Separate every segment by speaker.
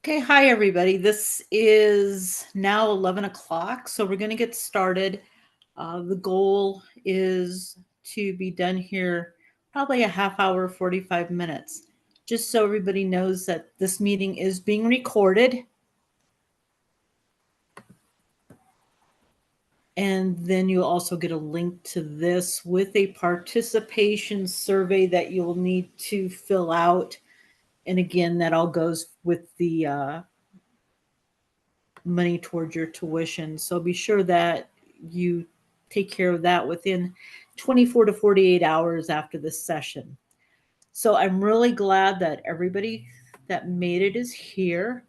Speaker 1: Okay, hi everybody. This is now 11 o'clock, so we're going to get started. The goal is to be done here probably a half hour, 45 minutes. Just so everybody knows that this meeting is being recorded. And then you'll also get a link to this with a participation survey that you'll need to fill out. And again, that all goes with the money towards your tuition. So be sure that you take care of that within 24 to 48 hours after this session. So I'm really glad that everybody that made it is here.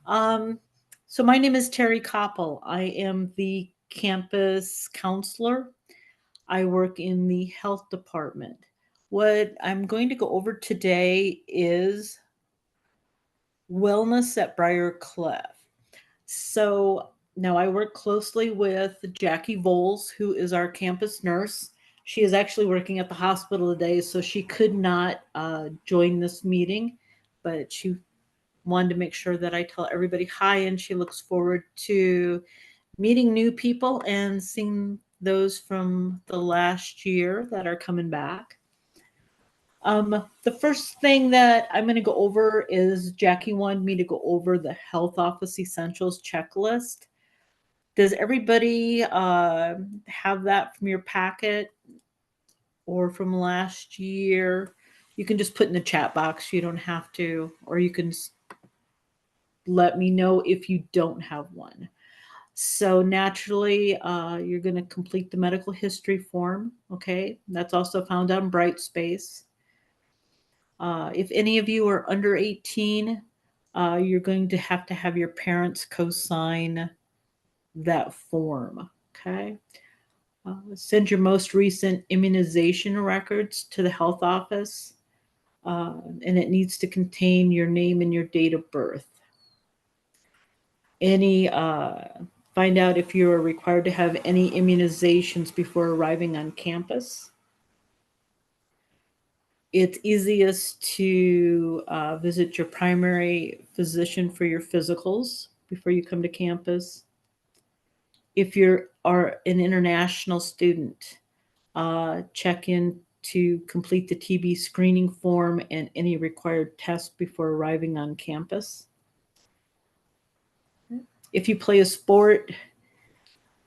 Speaker 1: So my name is Terry Koppel. I am the campus counselor. I work in the health department. What I'm going to go over today is wellness at Briar Cliff. So now I work closely with Jackie Voles, who is our campus nurse. She is actually working at the hospital today, so she could not join this meeting, but she wanted to make sure that I tell everybody hi, and she looks forward to meeting new people and seeing those from the last year that are coming back. The first thing that I'm going to go over is Jackie wanted me to go over the health office essentials checklist. Does everybody have that from your packet or from last year? You can just put in the chat box. You don't have to, or you can let me know if you don't have one. So naturally, you're going to complete the medical history form. Okay, that's also found on Brightspace. If any of you are under 18, you're going to have your parents co-sign that form. Okay. Send your most recent immunization records to the health office, and it needs to contain your name and your date of birth. Find out if you are required to have any immunizations before arriving on campus. It's easiest to visit your primary physician for your physicals before you come to campus. If you are an international student, check in to complete the TB screening form and any required tests before arriving on campus. If you play a sport,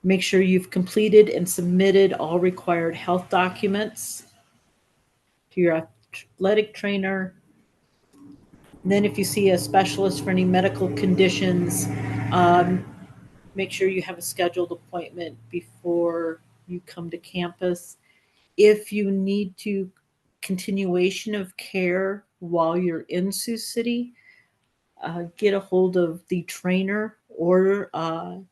Speaker 1: make sure you've completed and submitted all required health documents to your athletic trainer. And then if you see a specialist for any medical conditions, make sure you have a scheduled appointment before you come to campus. If you need to continuation of care while you're in Sioux City, get a hold of the trainer or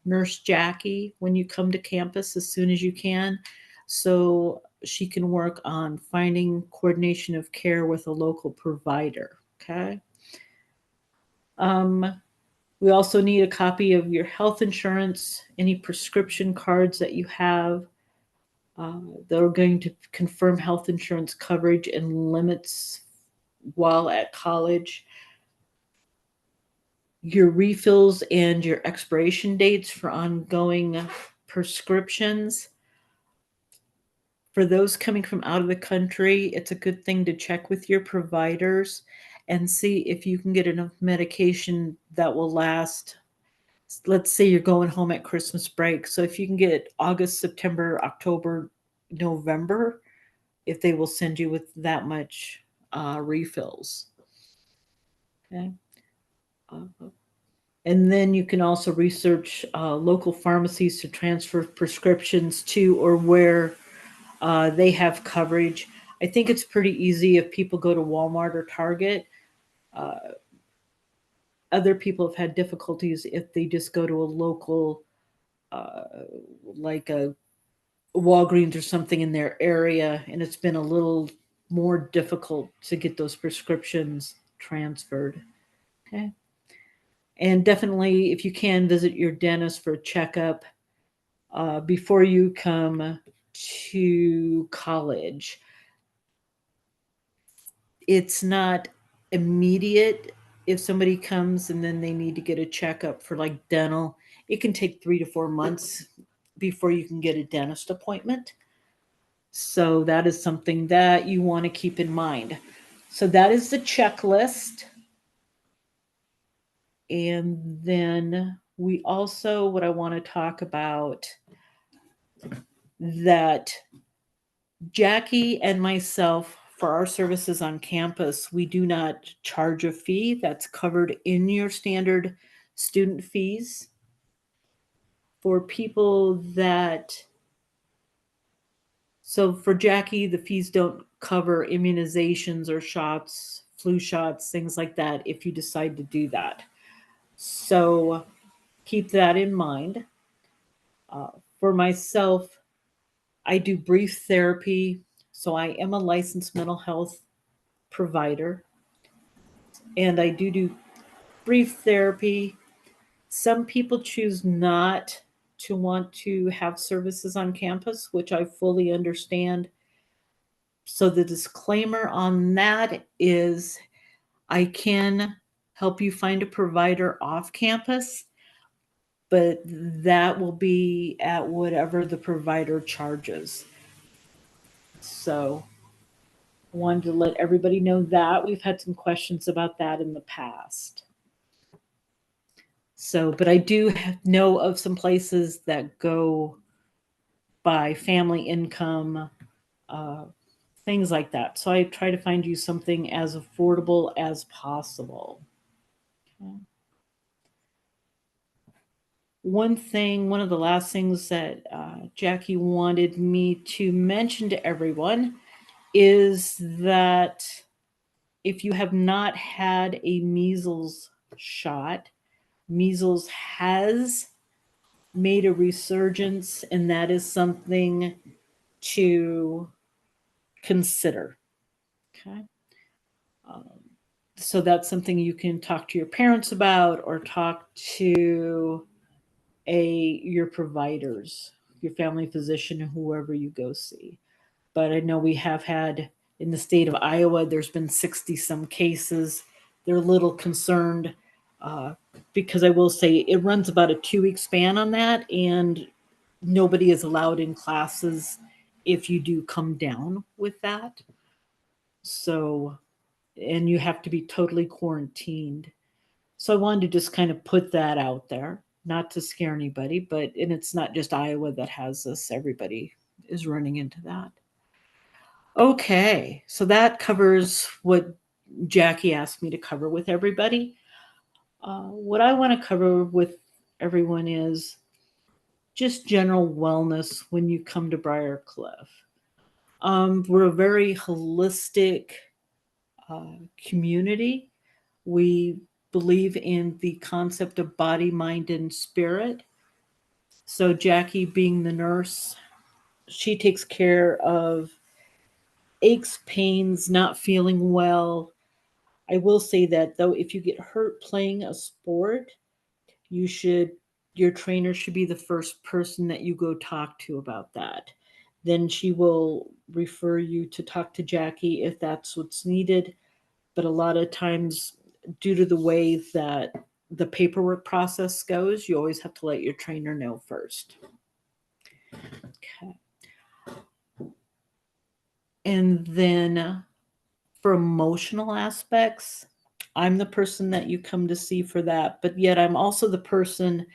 Speaker 1: Nurse Jackie when you come to campus as soon as you can, so she can work on finding coordination of care with a local provider. Okay. We also need a copy of your health insurance, any prescription cards that you have. They're going to confirm health insurance coverage and limits while at college. Your refills and your expiration dates for ongoing prescriptions. For those coming from out of the country, it's a good thing to check with your providers and see if you can get enough medication that will last. Let's say you're going home at Christmas break. So if you can get August, September, October, November, if they will send you with that much refills. Okay. And then you can also research local pharmacies to transfer prescriptions to or where they have coverage. I think it's pretty easy if people go to Walmart or Target. Other people have had difficulties if they just go to a local, like a Walgreens or something in their area, and it's been a little more difficult to get those prescriptions transferred. Okay. And definitely, if you can, visit your dentist for a checkup before you come to college. It's not immediate if somebody comes and then they need to get a checkup for like dental, it can take 3 to 4 months before you can get a dentist appointment. So that is something that you want to keep in mind. So that is the checklist. And then we also, what I want to talk about, that Jackie and myself, for our services on campus, we do not charge a fee. That's covered in your standard student fees. For people that, so for Jackie, the fees don't cover immunizations or shots, flu shots, things like that, if you decide to do that. So keep that in mind. For myself, I do brief therapy. So I am a licensed mental health provider, and I do brief therapy. Some people choose not to want to have services on campus, which I fully understand. So the disclaimer on that is I can help you find a provider off campus, but that will be at whatever the provider charges. So I wanted to let everybody know that. We've had some questions about that in the past. So, but I do know of some places that go by family income, uh, things like that. So I try to find you something as affordable as possible. Okay. One of the last things that Jackie wanted me to mention to everyone is that if you have not had a measles shot, measles has made a resurgence, and that is something to consider. Okay. Um, so that's something you can talk to your parents about, or talk to your providers, your family physician, whoever you go see. But I know we have had in the state of Iowa, there's been 60 some cases. They're a little concerned uh, because I will say it runs about a 2 week span on that, and nobody is allowed in classes if you do come down with that. So, and you have to be totally quarantined. So I wanted to just kind of put that out there, not to scare anybody, but, and it's not just Iowa that has this, everybody is running into that. Okay, so that covers what Jackie asked me to cover with everybody. What I want to cover with everyone is just general wellness when you come to Briarcliff. We're a very holistic community. We believe in the concept of body, mind, and spirit. So, Jackie, being the nurse, she takes care of aches, pains, not feeling well. I will say that though, if you get hurt playing a sport, you should, your trainer should be the first person that you go talk to about that. Then she will refer you to talk to Jackie if that's what's needed. But a lot of times, due to the way that the paperwork process goes, you always have to let your trainer know first. Okay. And then for emotional aspects, I'm the person that you come to see for that, but yet I'm also the person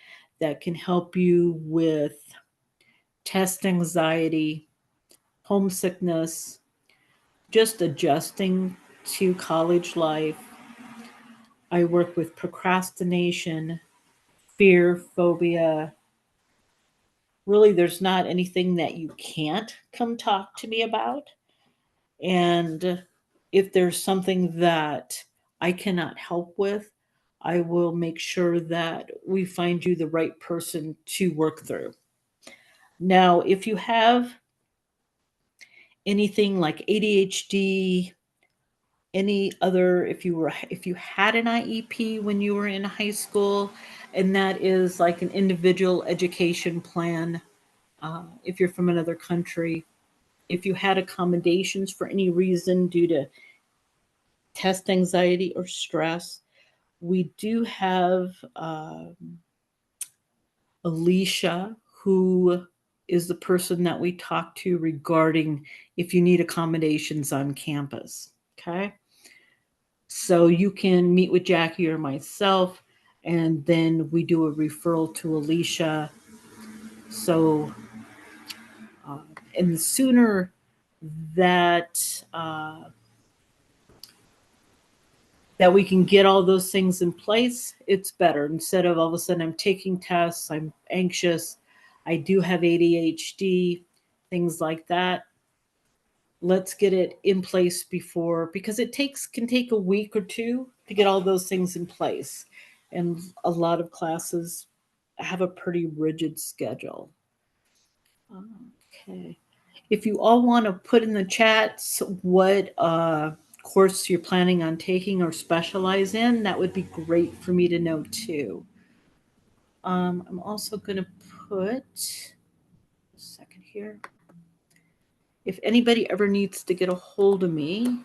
Speaker 1: that can help you with test anxiety, homesickness, just adjusting to college life. I work with procrastination, fear, phobia. Really, there's not anything that you can't come talk to me about. And if there's something that I cannot help with, I will make sure that we find you the right person to work through. Now, if you have anything like ADHD, any other, if you had an IEP when you were in high school, and that is like an individual education plan, if you're from another country, if you had accommodations for any reason due to test anxiety or stress, We do have Alicia, who is the person that we talk to regarding if you need accommodations on campus. Okay. So you can meet with Jackie or myself, and then we do a referral to Alicia. So, uh, and the sooner that that we can get all those things in place, it's better. Instead of all of a sudden I'm taking tests, I'm anxious, I do have ADHD, things like that. Let's get it in place before, because it takes can take a week or two to get all those things in place. And a lot of classes have a pretty rigid schedule. Okay. If you all want to put in the chats what course you're planning on taking or specialize in, that would be great for me to know too. I'm also going to put a second here. If anybody ever needs to get a hold of me,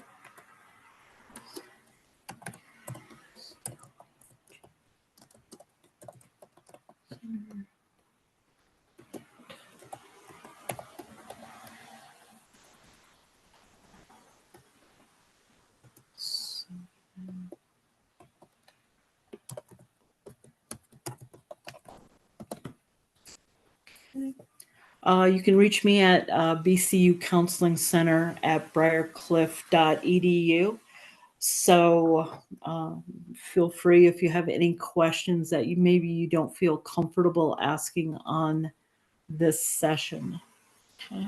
Speaker 1: you can reach me at BCU Counseling Center at briarcliff.edu. So feel free if you have any questions that you don't feel comfortable asking on this session. Okay.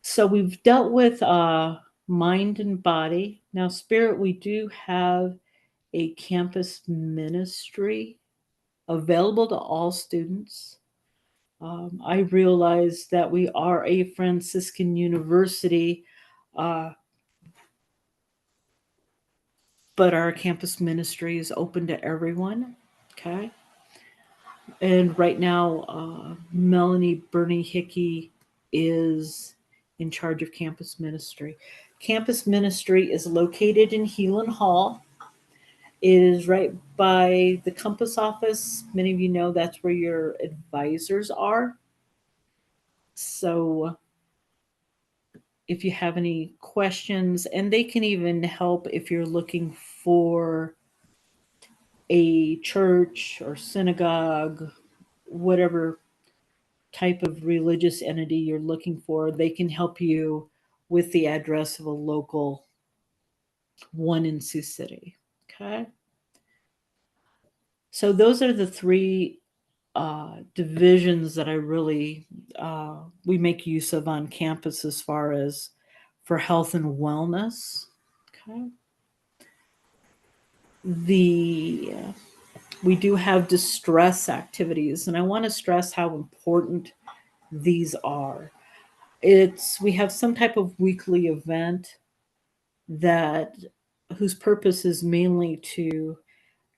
Speaker 1: So we've dealt with mind and body. Now, spirit, we do have a campus ministry available to all students. I realize that we are a Franciscan university, uh, but our campus ministry is open to everyone. Okay. And right now, Melanie Bernie Hickey is in charge of campus ministry. Campus ministry is located in Heelan Hall. It is right by the Compass office. Many of you know that's where your advisors are. So if you have any questions, and they can even help if you're looking for a church or synagogue, whatever type of religious entity you're looking for, they can help you with the address of a local one in Sioux City. Okay. So those are the three divisions that I really we make use of on campus as far as for health and wellness. Okay. We do have distress activities, and I want to stress how important these are. We have some type of weekly event that whose purpose is mainly to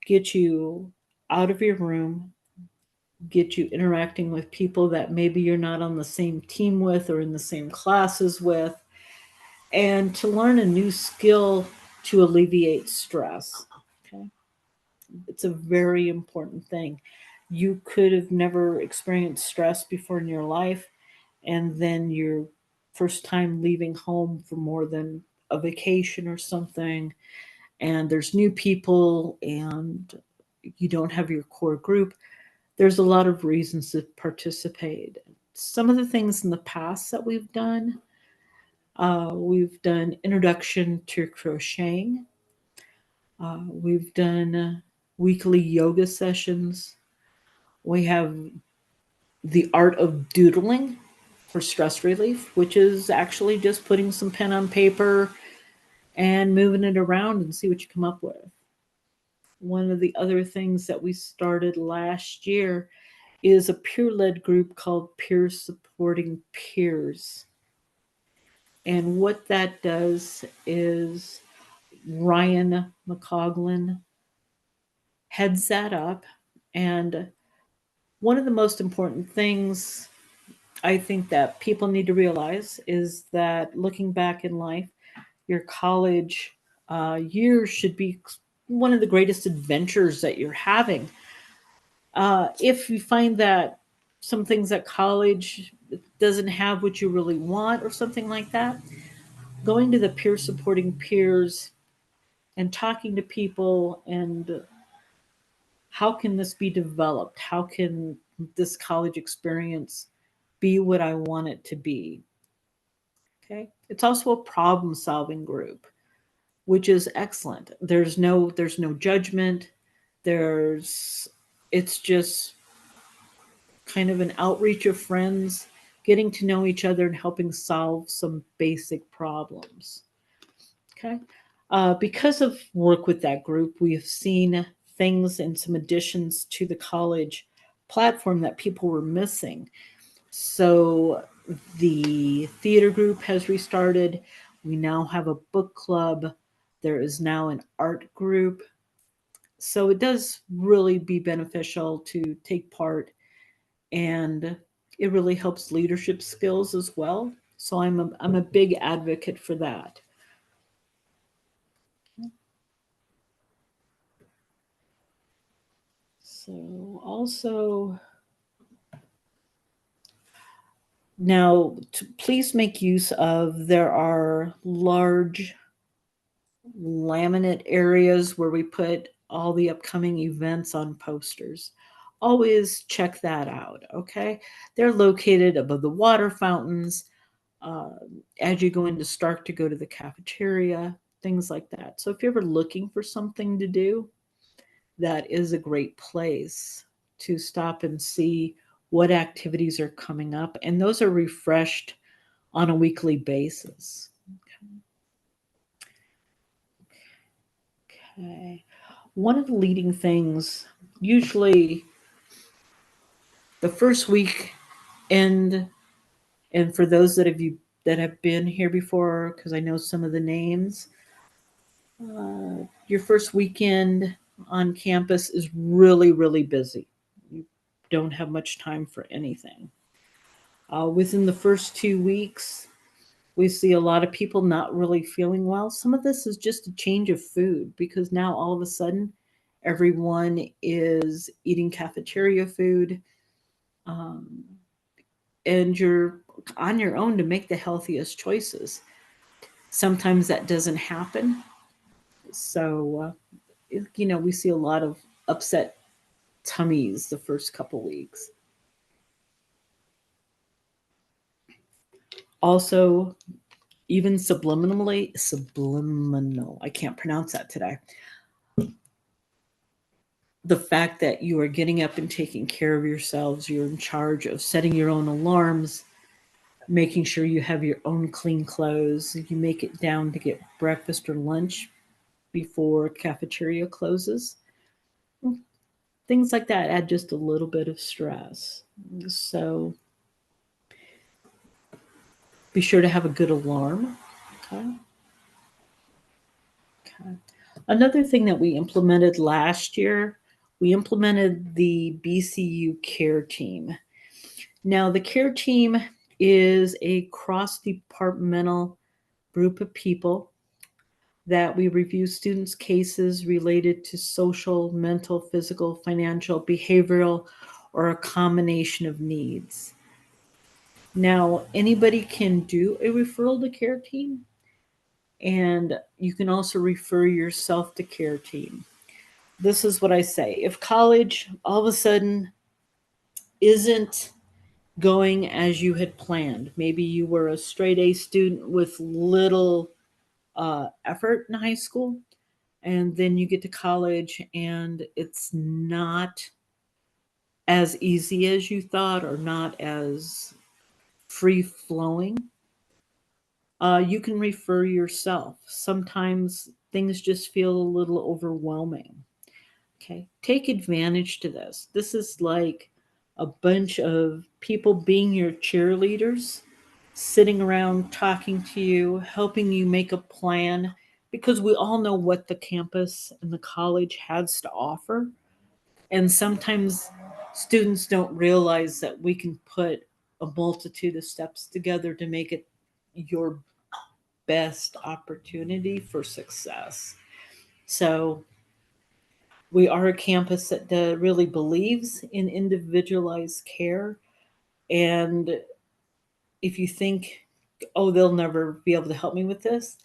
Speaker 1: get you out of your room, get you interacting with people that maybe you're not on the same team with or in the same classes with, and to learn a new skill to alleviate stress. Okay. It's a very important thing. You could have never experienced stress before in your life, and then your first time leaving home for more than a vacation or something, and there's new people, and you don't have your core group. There's a lot of reasons to participate. Some of the things in the past that we've done introduction to crocheting. We've done weekly yoga sessions. We have the art of doodling for stress relief, which is actually just putting some pen on paper and moving it around and see what you come up with. One of the other things that we started last year is a peer-led group called Peers Supporting Peers. And what that does is Ryan McCoglin heads that up. And one of the most important things I think that people need to realize is that looking back in life, your college years should be one of the greatest adventures that you're having. If you find that some things at college doesn't have what you really want or something like that, going to the peer supporting peers and talking to people and how can this be developed? How can this college experience be what I want it to be? Okay. It's also a problem solving group, which is excellent. There's no judgment. There's it's just kind of an outreach of friends getting to know each other and helping solve some basic problems. Okay. Because of work with that group, we have seen things and some additions to the college platform that people were missing. So the theater group has restarted. We now have a book club. There is now an art group. So it does really be beneficial to take part, and it really helps leadership skills as well. So I'm a big advocate for that. So also now please make use of there are large laminate areas where we put all the upcoming events on posters. Always check that out, okay? They're located above the water fountains, uh, as you go into Stark to go to the cafeteria, things like that. So if you're ever looking for something to do, that is a great place to stop and see what activities are coming up. And those are refreshed on a weekly basis. Okay. One of the leading things, usually the first week end, and for those that have been here before, because I know some of the names, your first weekend on campus is really, really busy. You don't have much time for anything. Within the first 2 weeks, we see a lot of people not really feeling well. Some of this is just a change of food because now all of a sudden everyone is eating cafeteria food, um, and you're on your own to make the healthiest choices. Sometimes that doesn't happen. So, we see a lot of upset tummies the first couple weeks. Also, even subliminal, I can't pronounce that today. The fact that you are getting up and taking care of yourselves, you're in charge of setting your own alarms, making sure you have your own clean clothes, you make it down to get breakfast or lunch before cafeteria closes. Things like that add just a little bit of stress. So be sure to have a good alarm. Okay. Okay. Another thing that we implemented last year, we implemented the BCU care team. Now, the care team is a cross departmental group of people that we review students' cases related to social, mental, physical, financial, behavioral, or a combination of needs. Now, anybody can do a referral to care team, and you can also refer yourself to care team. This is what I say. If college all of a sudden isn't going as you had planned, maybe you were a straight A student with little effort in high school, and then you get to college and it's not as easy as you thought or not as free flowing, you can refer yourself. Sometimes things just feel a little overwhelming. Okay, take advantage to this. This is like a bunch of people being your cheerleaders, sitting around talking to you, helping you make a plan, because we all know what the campus and the college has to offer. And sometimes students don't realize that we can put a multitude of steps together to make it your best opportunity for success. So We are a campus that really believes in individualized care. And if you think, oh, they'll never be able to help me with this,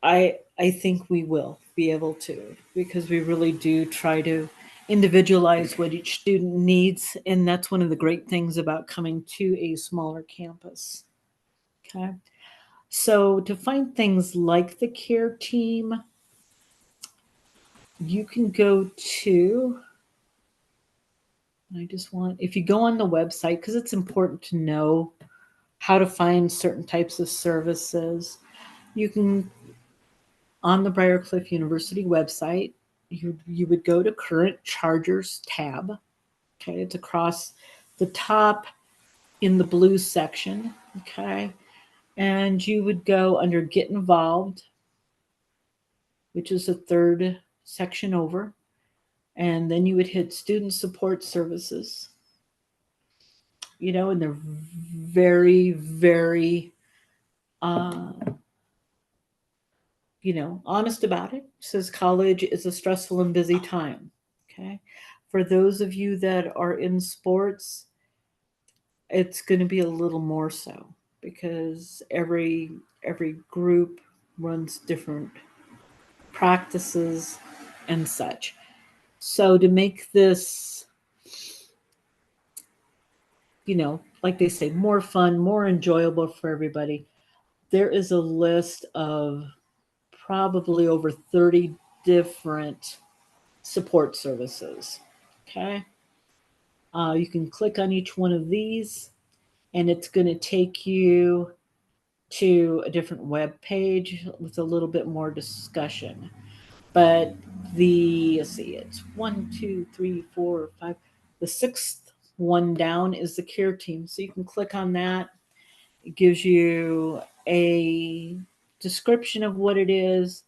Speaker 1: I think we will be able to, because we really do try to individualize what each student needs, and that's one of the great things about coming to a smaller campus. Okay. So to find things like the care team, you can go to, I just want, if you go on the website, because it's important to know how to find certain types of services, you can, on the Briarcliff University website, you would go to current chargers tab. Okay, it's across the top in the blue section. Okay, and you would go under get involved, which is the third section over, and then you would hit student support services. And they're very, very, uh, honest about it. Says college is a stressful and busy time. Okay. For those of you that are in sports, it's going to be a little more so, because every group runs different practices and such. So to make this, like they say, more fun, more enjoyable for everybody, there is a list of probably over 30 different support services. Okay. You can click on each one of these, and it's going to take you to a different web page with a little bit more discussion. But let's see, it's 1, 2, 3, 4, 5. The sixth one down is the care team. So you can click on that. It gives you a description of what it is,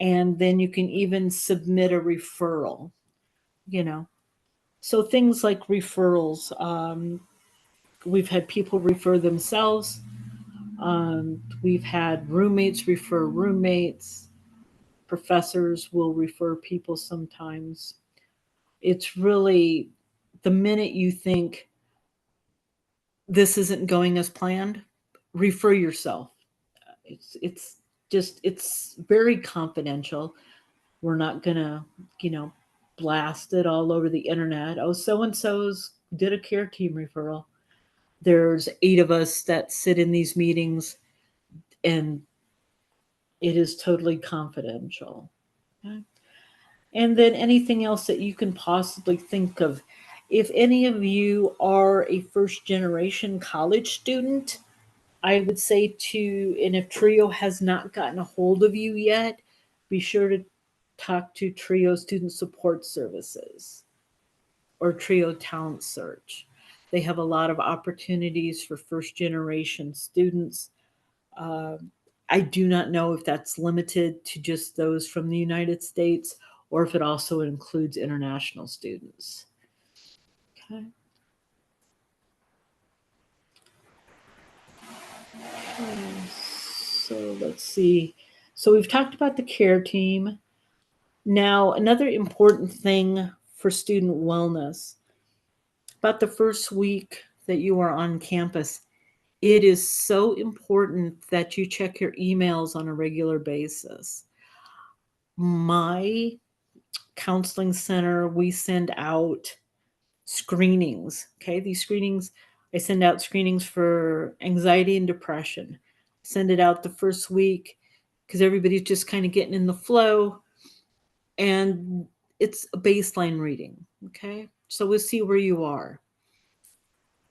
Speaker 1: and then you can even submit a referral. You know, so things like referrals. We've had people refer themselves. We've had roommates refer roommates. Professors will refer people sometimes. It's really, the minute you think this isn't going as planned, refer yourself. It's just, it's very confidential. We're not gonna, you know, blast it all over the internet. Oh, so and so's did a care team referral. There's 8 of us that sit in these meetings, and it is totally confidential. Okay. And then anything else that you can possibly think of. If any of you are a first generation college student, I would say and if Trio has not gotten a hold of you yet, be sure to talk to Trio Student Support Services or Trio Talent Search. They have a lot of opportunities for first generation students. Uh, I do not know if that's limited to just those from the United States or if it also includes international students. Okay. So let's see. So we've talked about the care team. Now, another important thing for student wellness, about the first week that you are on campus, it is so important that you check your emails on a regular basis. My counseling center, we send out screenings. Okay, these screenings, I send out screenings for anxiety and depression. Send it out the first week because everybody's just kind of getting in the flow, and it's a baseline reading. Okay, so we'll see where you are.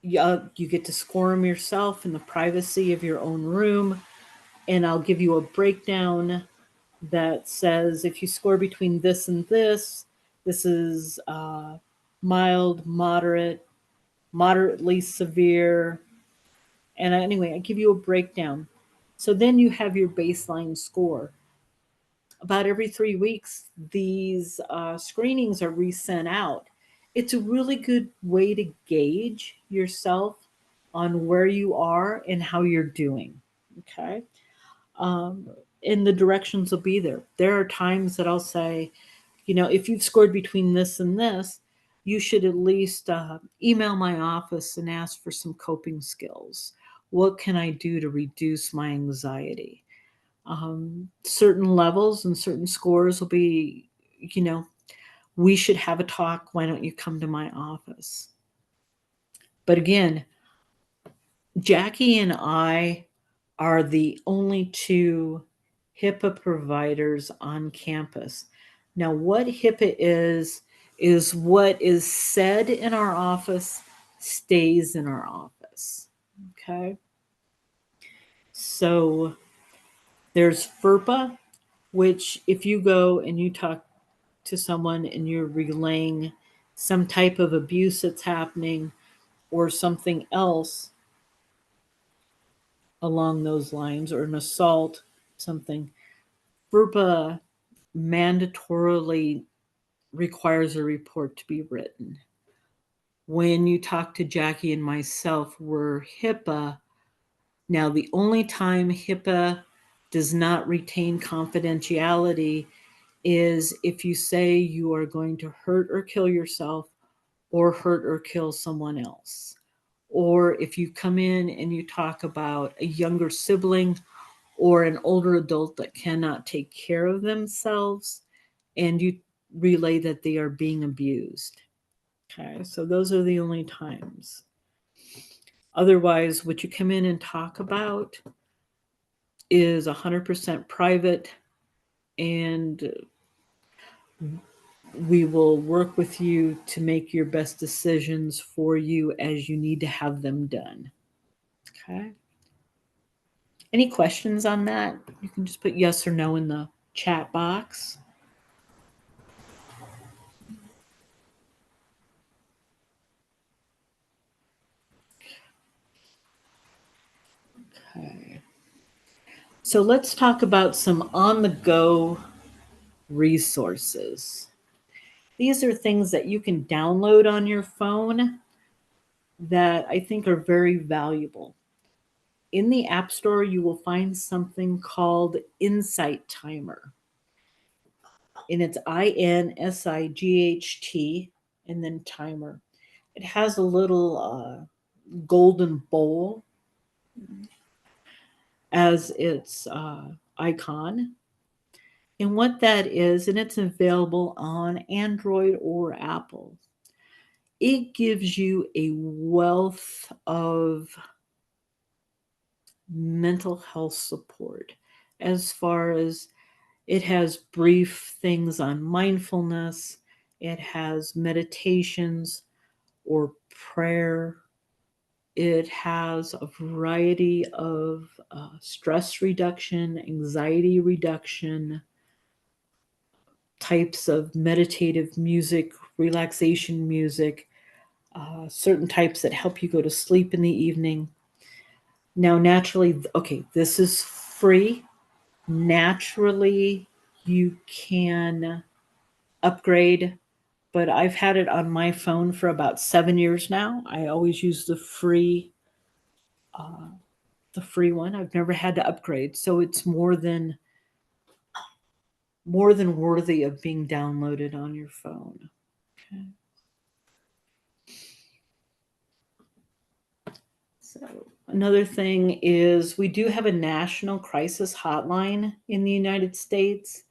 Speaker 1: You get to score them yourself in the privacy of your own room, and I'll give you a breakdown that says if you score between this and this is mild, moderate, moderately severe. And anyway, I give you a breakdown. So then you have your baseline score. About every 3 weeks, these screenings are resent out. It's a really good way to gauge yourself on where you are and how you're doing. Okay. Um, and the directions will be there. There are times that I'll say, if you've scored between this and this, you should at least email my office and ask for some coping skills. What can I do to reduce my anxiety? Certain levels and certain scores will be, we should have a talk. Why don't you come to my office? But again, Jackie and I are the only two HIPAA providers on campus. Now, what HIPAA is what is said in our office stays in our office. Okay. So there's FERPA, which if you go and you talk to someone and you're relaying some type of abuse that's happening or something else along those lines, or an assault, something, FERPA mandatorily requires a report to be written. When you talk to Jackie and myself, we're HIPAA. Now, the only time HIPAA does not retain confidentiality is if you say you are going to hurt or kill yourself or hurt or kill someone else. Or if you come in and you talk about a younger sibling or an older adult that cannot take care of themselves and you relay that they are being abused. Okay, so those are the only times. Otherwise, what you come in and talk about is 100% private, and we will work with you to make your best decisions for you as you need to have them done. Okay. Any questions on that? You can just put yes or no in the chat box. Okay. So let's talk about some on the go resources. These are things that you can download on your phone that I think are very valuable. In the App Store, you will find something called Insight Timer. And it's INSIGHT and then timer. It has a little golden bowl as its icon. And what that is, and it's available on Android or Apple, it gives you a wealth of mental health support as far as it has brief things on mindfulness, it has meditations or prayer, it has a variety of stress reduction, anxiety reduction, types of meditative music, relaxation music, certain types that help you go to sleep in the evening. Now, naturally, okay, this is free. Naturally, you can upgrade, but I've had it on my phone for about 7 years now. I always use uh, the free one. I've never had to upgrade, so it's more than worthy of being downloaded on your phone. Okay. So another thing is we do have a national crisis hotline in the United States.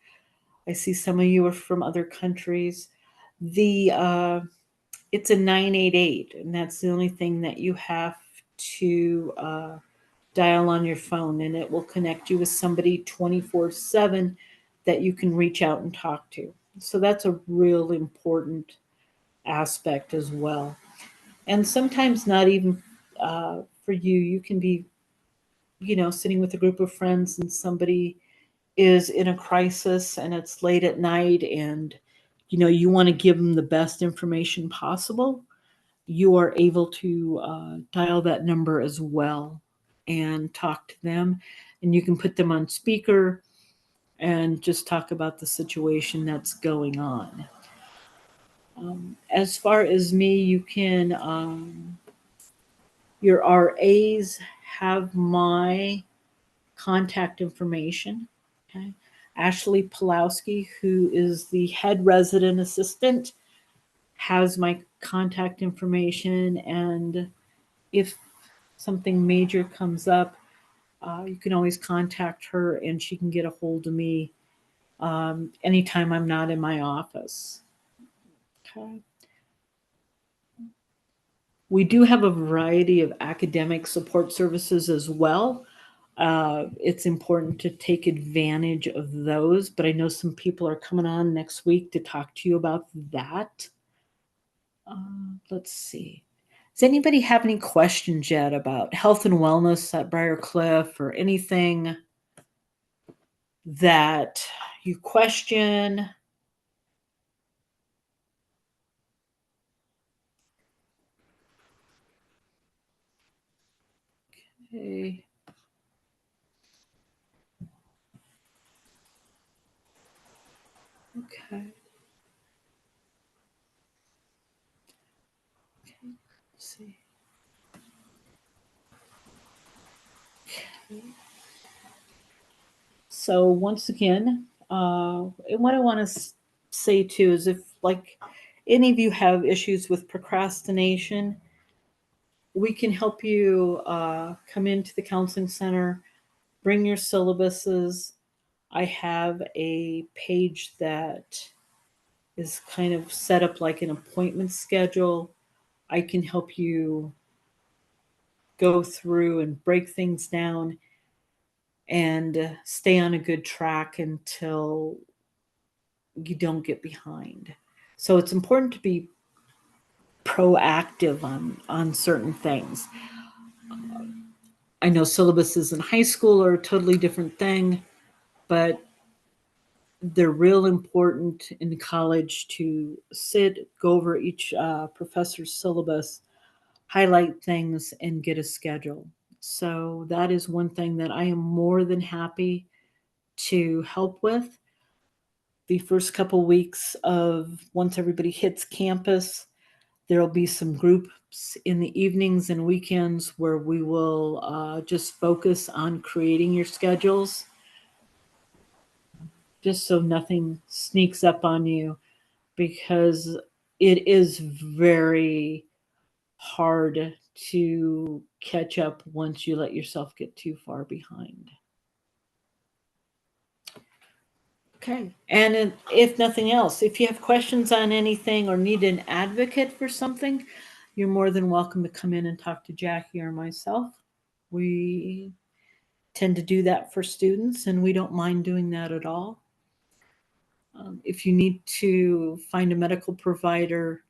Speaker 1: I see some of you are from other countries. It's a 988, and that's the only thing that you have to dial on your phone, and it will connect you with somebody 24/7 that you can reach out and talk to. So that's a real important aspect as well. And sometimes not even for you, you can be, sitting with a group of friends and somebody is in a crisis and it's late at night and, you want to give them the best information possible. You are able to dial that number as well and talk to them. And you can put them on speaker and just talk about the situation that's going on. As far as me, your RAs have my contact information. Okay. Ashley Pulowski, who is the head resident assistant, has my contact information. And if something major comes up, you can always contact her and she can get a hold of me anytime I'm not in my office. Okay. We do have a variety of academic support services as well. It's important to take advantage of those, but I know some people are coming on next week to talk to you about that. Let's see. Does anybody have any questions yet about health and wellness at Briarcliff or anything that you question? Okay. Okay. Let's see. Okay. So once again, and what I want to say too is if like any of you have issues with procrastination, we can help you come into the counseling center, bring your syllabuses. I have a page that is kind of set up like an appointment schedule. I can help you go through and break things down and stay on a good track until you don't get behind. So it's important to be proactive on certain things. I know syllabuses in high school are a totally different thing, but they're real important in college to sit, go over each professor's syllabus, highlight things, and get a schedule. So that is one thing that I am more than happy to help with. The first couple weeks of once everybody hits campus, there'll be some groups in the evenings and weekends where we will just focus on creating your schedules, just so nothing sneaks up on you, because it is very hard to catch up once you let yourself get too far behind. Okay. And if nothing else, if you have questions on anything or need an advocate for something, you're more than welcome to come in and talk to Jackie or myself. We tend to do that for students, and we don't mind doing that at all. If you need to find a medical provider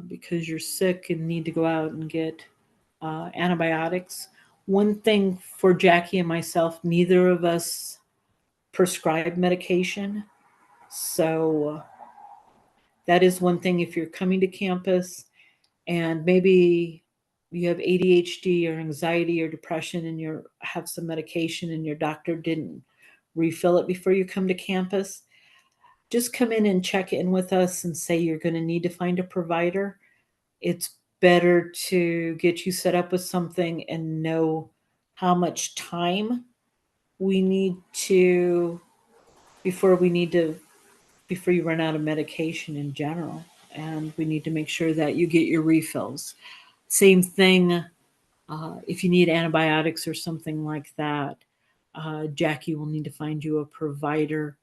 Speaker 1: because you're sick and need to go out and get antibiotics, one thing for Jackie and myself, neither of us prescribe medication. So that is one thing. If you're coming to campus and maybe you have ADHD or anxiety or depression and you have some medication and your doctor didn't refill it before you come to campus, just come in and check in with us and say you're going to need to find a provider. It's better to get you set up with something and know how much time we need to before we need to before you run out of medication in general. And we need to make sure that you get your refills. Same thing if you need antibiotics or something like that. Jackie will need to find you a provider.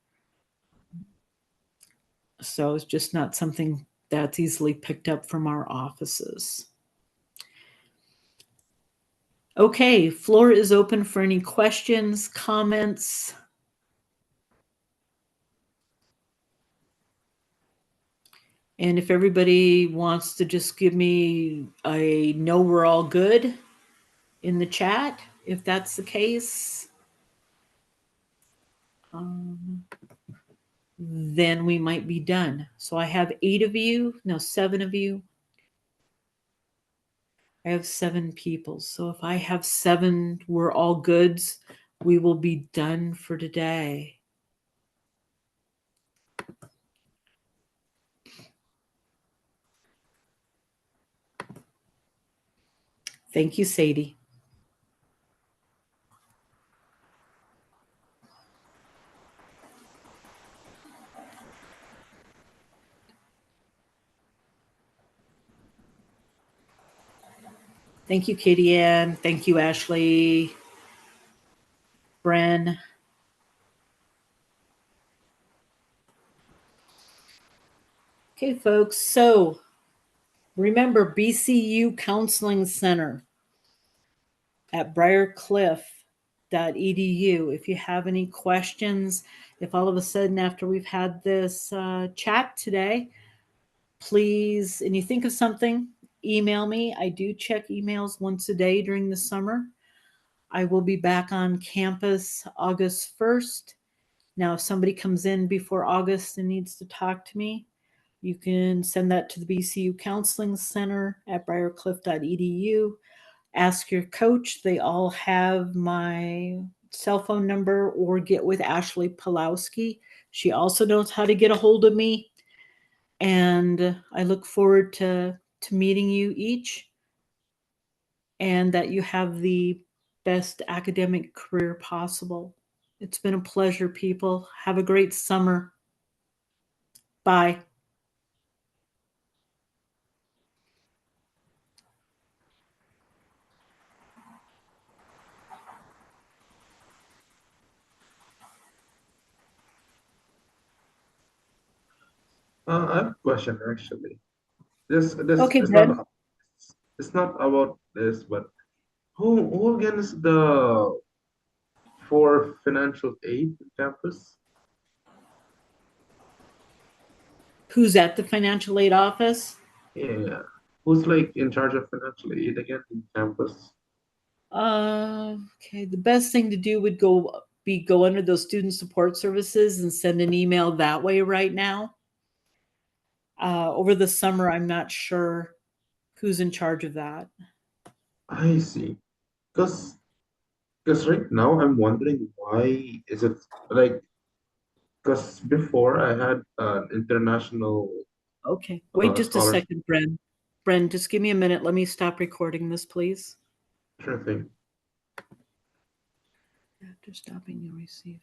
Speaker 1: So it's just not something that's easily picked up from our offices. Okay, floor is open for any questions, comments. And if everybody wants to just give me a no, we're all good in the chat, if that's the case, then we might be done. So I have 8 of you, no, 7 of you. I have 7 people. So if I have 7, we're all goods, we will be done for today. Thank you, Sadie. Thank you, Katie Ann. Thank you, Ashley. Bren. Okay, folks. So remember BCU Counseling Center at briarcliff.edu. If you have any questions, if all of a sudden after we've had this chat today, please, and you think of something, email me. I do check emails once a day during the summer. I will be back on campus August 1st. Now, if somebody comes in before August and needs to talk to me, you can send that to the BCU Counseling Center at briarcliff.edu. Ask your coach. They all have my cell phone number, or get with Ashley Pulowski. She also knows how to get a hold of me. And I look forward to meeting you each, and that you have the best academic career possible. It's been a pleasure, people. Have a great summer. Bye.
Speaker 2: I have a question actually. This
Speaker 1: Okay, Ben.
Speaker 2: it's not about this, but who again is the for financial aid campus?
Speaker 1: Who's at the financial aid office?
Speaker 2: Yeah, who's like in charge of financial aid again in campus?
Speaker 1: Okay. The best thing to do would go under those student support services and send an email that way right now. Over the summer, I'm not sure who's in charge of that.
Speaker 2: I see. Because right now I'm wondering why is it like because before I had an international
Speaker 1: Okay. Wait just a
Speaker 2: scholarship.
Speaker 1: second, Bren. Bren, just give me a minute. Let me stop recording this, please.
Speaker 2: Sure thing.
Speaker 1: After stopping, you'll receive